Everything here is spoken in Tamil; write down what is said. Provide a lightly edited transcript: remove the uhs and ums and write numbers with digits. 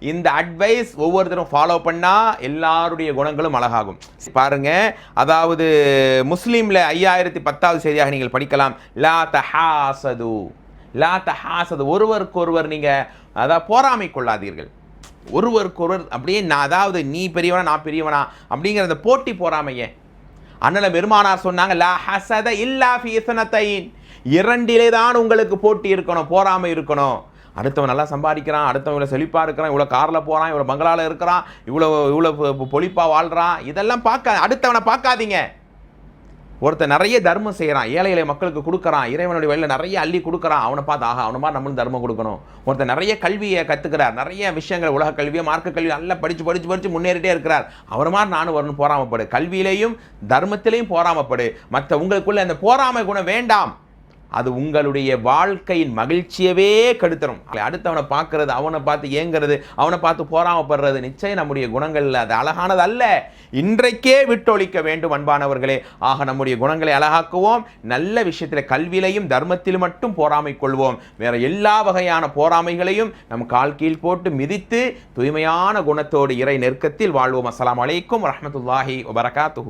இந்த அட்வைஸ் ஒவ்வொருத்தரும் ஃபாலோ பண்ணா எல்லாருடைய குணங்களும் அழகாகும். பாருங்க, அதாவது முஸ்லீம்ல 5010வது செய்தியாக நீங்கள் படிக்கலாம், லா தஹாசது, லா தஹாசது, ஒருவருக்கொருவர் நீங்க அதாவது பொறாமை கொள்ளாதீர்கள். ஒருவருக்கொருவர் அப்படியே நான் அதாவது நீ பெரியவனா நான் பெரியவனா அப்படிங்கிற அந்த போட்டி பொறாமையே. அண்ணல பெருமானார் சொன்னாங்க, லா ஹஸத இல்லா ஃபீ ஸனத்தைன், இரண்டிலே தான் உங்களுக்கு போட்டி இருக்கணும், போராமை இருக்கணும். அடுத்தவன் நல்லா சம்பாதிக்கிறான், அடுத்தவன் இவ்வளோ செழிப்பாக இருக்கிறான், இவ்வளோ காரில் போகிறான், இவ்வளோ பங்களாவில் இருக்கிறான், இவ்வளோ பொழிப்பாக வாழ்கிறான், இதெல்லாம் அடுத்தவனை பார்க்காதீங்க. ஒருத்தர் நிறைய தர்மம் செய்கிறான், ஏழை மக்களுக்கு கொடுக்குறான், இறைவனுடைய வழியில் நிறைய அள்ளி கொடுக்குறான், அவனை பார்த்து ஆகா அவனை மாதிரி நம்மளும் தர்மம் கொடுக்கணும். ஒருத்தர் நிறைய கல்வியை கற்றுக்கிறார், நிறைய விஷயங்கள் உலக கல்வியை மார்க்க கல்வி நல்லா படித்து முன்னேறிட்டே இருக்கிறார், அவர் மாதிரி நானும் வரணும் போராமப்படு. கல்வியிலையும் தர்மத்திலையும் போராமப்படு. மற்ற உங்களுக்குள்ள அந்த போராமை குணம் வேண்டாம், அது உங்களுடைய வாழ்க்கையின் மகிழ்ச்சியவே கெடுத்துரும். அடுத்தவனை பார்க்கறது, அவனை பார்த்து ஏங்கிறது, அவனை பார்த்து போராமப்படுறது நிச்சயம் நம்முடைய குணங்கள் அது அழகானது அல்ல. இன்றைக்கே விட்டொழிக்க வேண்டும் அன்பானவர்களே. ஆக நம்முடைய குணங்களை அழகாக்குவோம். நல்ல விஷயத்தில் கல்வியிலையும் தர்மத்தில் மட்டும் போராமை கொள்வோம். வேற எல்லா வகையான போராமைகளையும் நம் கால் கீழ் போட்டு மிதித்து தூய்மையான குணத்தோடு இறை நெருக்கத்தில் வாழ்வோம். அஸ்ஸலாமு அலைக்கும் வரஹ்மத்துல்லாஹி வபரகாத்துஹு.